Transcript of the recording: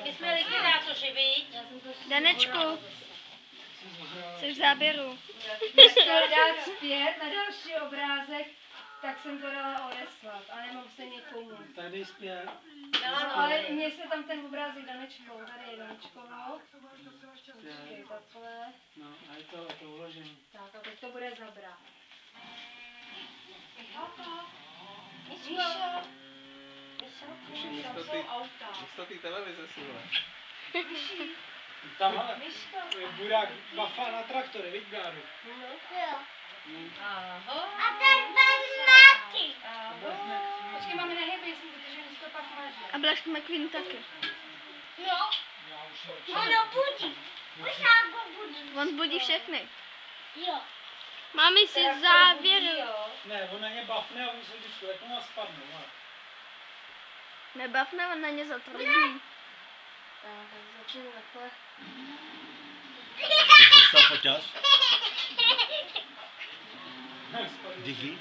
My jsme likvidátoři, viď? Danečku, jsi v záběru. Když to dát zpět na další obrázek, tak jsem to dala odeslat, a nemám se někomu. Tady zpět. Ale mně se tam ten obrázek Danečkou, tady je Danečkovo. Počkej, takhle. No, a je to uložené. Tak a teď to bude zabrat. Místo té televize si vole. Tam ale, to je burák bafa na traktory, vidíš Gáru? A ten bez znaky. Počkej, máme nehybej si, protože mi to pak máže. A Blaž McQueen taky. No, ono budí. Možná go budí. On budí všechny. Jo. Máme si záběru. Ne, on na ně bafne a oni se vždycky letnou a spadnou. Ale. Nebavme, on na ně zatvrdí. Tak začnu takhle. Jsi dostal foťář? Díky.